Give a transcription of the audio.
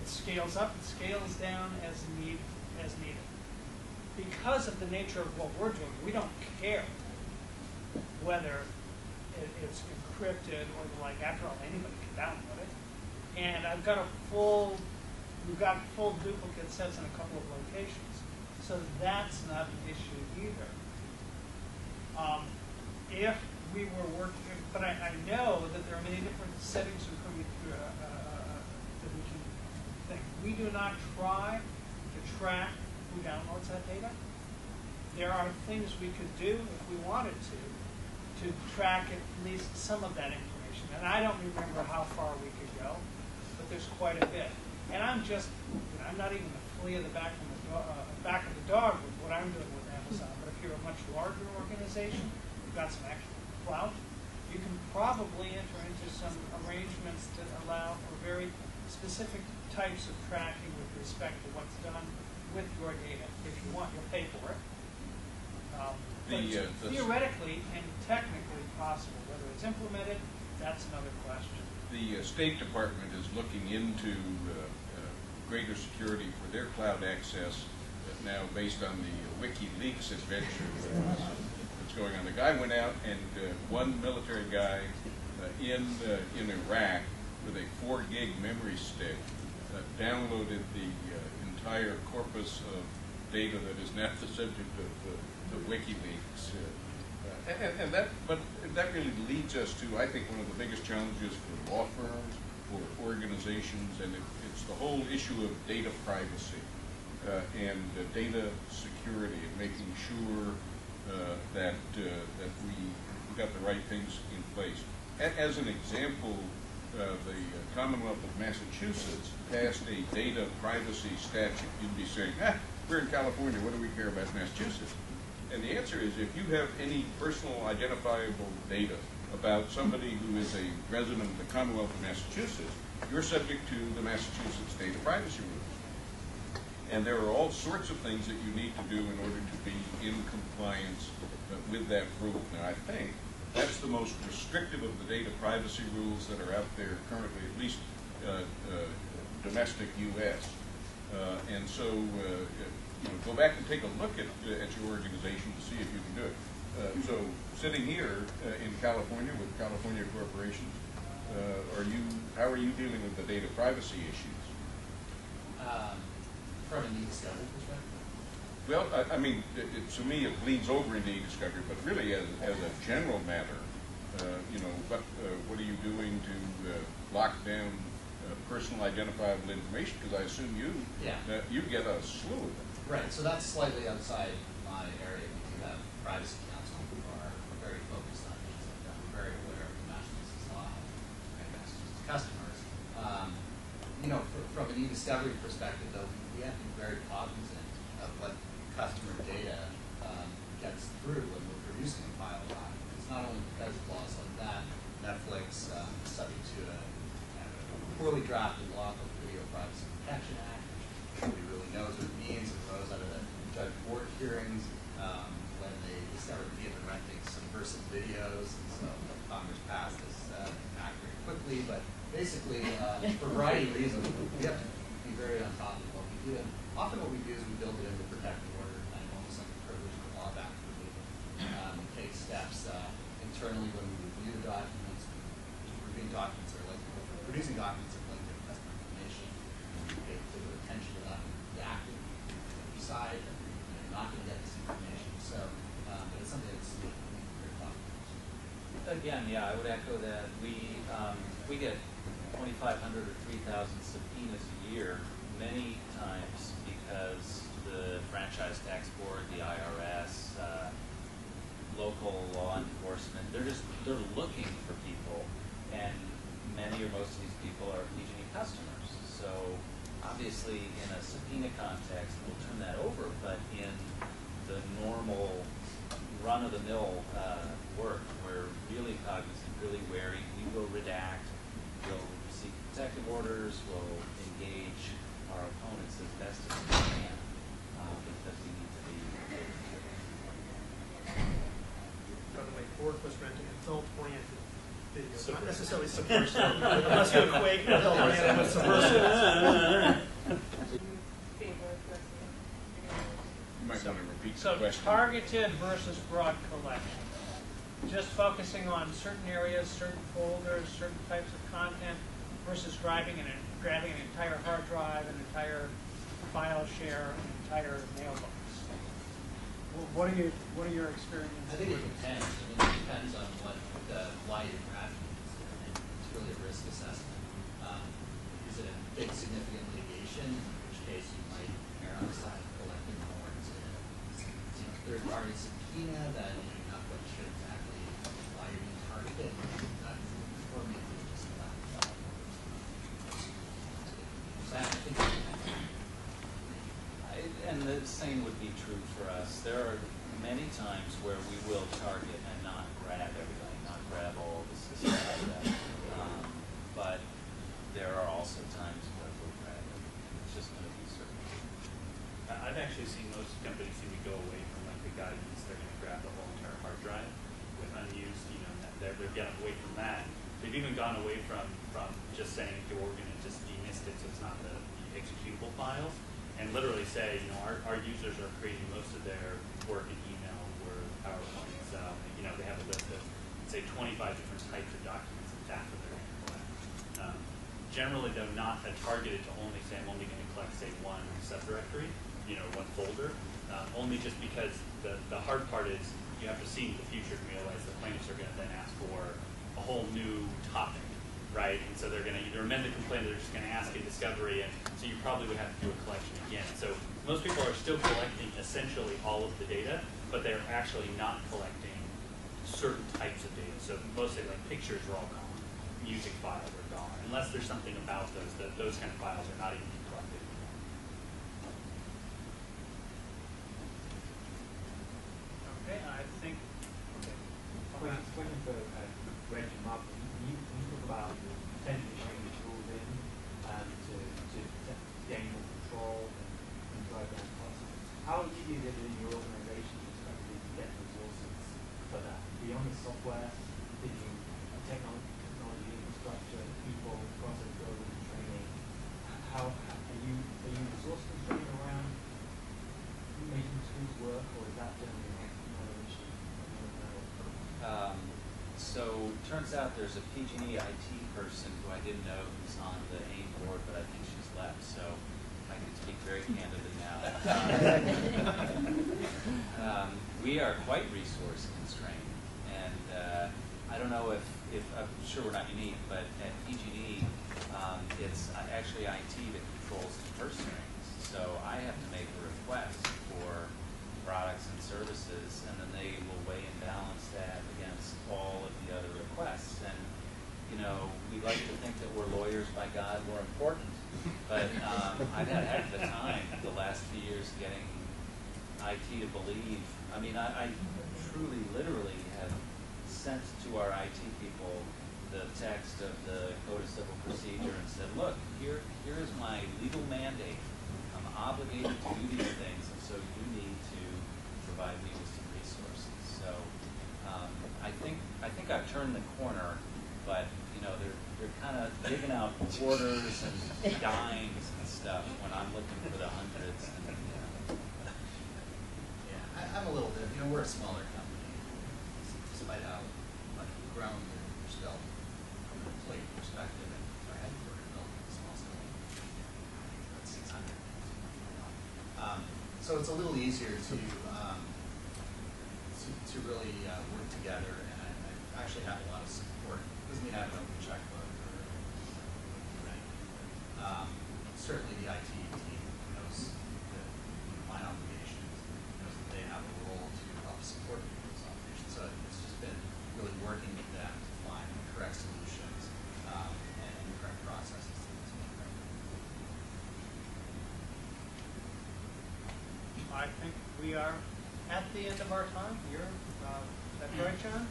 It scales up, it scales down as needed. Because of the nature of what we're doing, we don't care whether it's encrypted or the like. After all, anybody can download it. And we've got full duplicate sets in a couple of locations. So that's not an issue either. If we were working, but I know that there are many different settings that we can think. We do not try to track who downloads that data. There are things we could do if we wanted to track at least some of that information. And I don't remember how far we could go, but there's quite a bit. And I'm not even the flea of the back of the dog with what I'm doing with Amazon. But if you're a much larger organization, you've got some actual clout, you can probably enter into some arrangements that allow for very specific types of tracking with respect to what's done with your data. If you want, you'll pay for it. Theoretically and technically possible. Whether it's implemented, that's another question. The State Department is looking into greater security for their cloud access now based on the WikiLeaks adventure that's going on. The guy went out and one military guy in Iraq with a 4 gig memory stick downloaded the entire corpus of data that is now the subject of WikiLeaks. But that really leads us to, I think, one of the biggest challenges for law firms, for organizations, and it's the whole issue of data privacy and data security, and making sure that we got the right things in place. As an example, the Commonwealth of Massachusetts passed a data privacy statute. You'd be saying, we're in California, what do we care about Massachusetts? And the answer is, if you have any personal identifiable data about somebody who is a resident of the Commonwealth of Massachusetts, you're subject to the Massachusetts data privacy rules. And there are all sorts of things that you need to do in order to be in compliance with that rule. Now, I think that's the most restrictive of the data privacy rules that are out there currently, at least domestic U.S. And so, go back and take a look at your organization to see if you can do it. So, sitting here in California with California corporations, how are you dealing with the data privacy issues? From an e-discovery perspective? Well, I mean, to me, it bleeds over into e-discovery, but really, as a general matter, what are you doing to lock down personal identifiable information? Because I assume you get a slew of them. Right. So that's slightly outside my area. We do have privacy counsel who are very focused on things like that. We're very aware of the Massachusetts law and Massachusetts customers. From an e-discovery perspective, though, we have to be very cognizant of what customer data gets through when we're producing a file of documents. Not only because of laws like that, Netflix is subject to a poorly drafted law called the Video Privacy Protection Act, which nobody really knows what it means. It arose out of the judge board hearings when they discovered that we had been renting subversive videos, and so Congress passed this act very quickly. But basically, for a variety of reasons, we have to be very on top of what we do. And often what we do is we build it into protective order, and almost like a privilege or law back for legal. We take steps internally when we review the documents, reviewing documents that are linked, producing documents that are linked to customer information. We pay particular attention to that. The active side, you're not going to get this information. So, but it's something that's very popular. Again, yeah, I would echo that. We get 2,500 or 3,000 subpoenas a year, many times because the Franchise Tax Board, the IRS, local law enforcement, they're looking for people, and many or most of these people are PG&E customers. So obviously in a subpoena context, we'll turn that over, but in the normal run-of-the-mill work, we're really cognizant, really wary. We will redact, we'll seek protective orders, we'll engage our opponents as best as we can because we need to be. By the way, Ford was renting adult-oriented not necessarily subversive, unless you're a Quake, they'll handle with subversive. You might So- want to repeat the So question. targeted versus broad collection. Just focusing on certain areas, certain folders, certain types of content versus grabbing an entire hard drive, an entire file share, an entire mailbox. What are your experiences? I think it with this? depends. I mean, it depends on why you're grabbing it. And it's really a risk assessment. Is it a big significant litigation, in which case you might err on the side of collecting more? Is it a third-party subpoena that you're not quite sure exactly why you're being targeted? Or maybe it's just that. I think it depends. And the same would be true for us. There are many times where we will target and not grab everything, not grab all the system data. But there are also times where we'll grab it. It's just going to be certain. I've actually seen most companies seem to go away from like the guidance. They're going to grab the whole entire hard drive with unused, they've gotten away from that. They've even gone away from just saying, okay, we're going to just demist it so it's not the executable files. And literally say, our users are creating most of their work in email, Word, PowerPoints. They have a list of, say, 25 different types of documents, and that's what they're going to collect. Generally, they're not targeted to only say, I'm only going to collect, say, one subdirectory, one folder, only just because the hard part is you have to see in the future to realize the plaintiffs are going to then ask for a whole new topic. Right, and so they're going to either amend the complaint or they're just going to ask in discovery, and so you probably would have to do a collection again. So most people are still collecting essentially all of the data, but they're actually not collecting certain types of data. So mostly like pictures are all gone, music files are gone, unless there's something about those that those kind of files are not even being collected. Okay, I think. Okay. Question for Reg and Mark. You talk about potentially bringing tools in to gain more control and drive down costs. How easy is it in your organization to get resources for that? Beyond the software, thinking technology infrastructure, people, process building, training. How are you resource constrained around making tools work, or is that generally not an issue? So turns out there's a PG&E IT person who I didn't know who's on the AIM board, but I think she's left, so I can speak very candidly now. We are quite resource constrained, and I don't know if I'm sure we're not unique, but at PG&E, it's actually IT that controls the purse strings. So I have to make a request for products and services, and then they will weigh and balance that against all of the other requests. And we like to think that we're lawyers by God, we're important, but I've had a heck of a time the last few years getting IT to believe. I mean, I truly, literally have sent to our IT people the text of the Code of Civil Procedure and said, look, here is my legal mandate. I'm obligated to do these things, and so you need to provide me with some resources. So I think I've turned the corner, but they're kind of digging out quarters and dimes and stuff when I'm looking for the hundreds. And, Yeah, I'm a little bit, we're a smaller company. Despite how much we've grown, we're still, from an employee perspective, and our headquarters building a small scale. About 600. So it's a little easier to really work together, and I actually have a lot of support. It doesn't mean I have an open checkbook or right. Certainly the IT team knows that my obligations, knows that they have a role to help support people's operations. So it's just been really working with them to find the correct solutions and the correct processes to make them. I think we are at the end of our time. Is that right, John?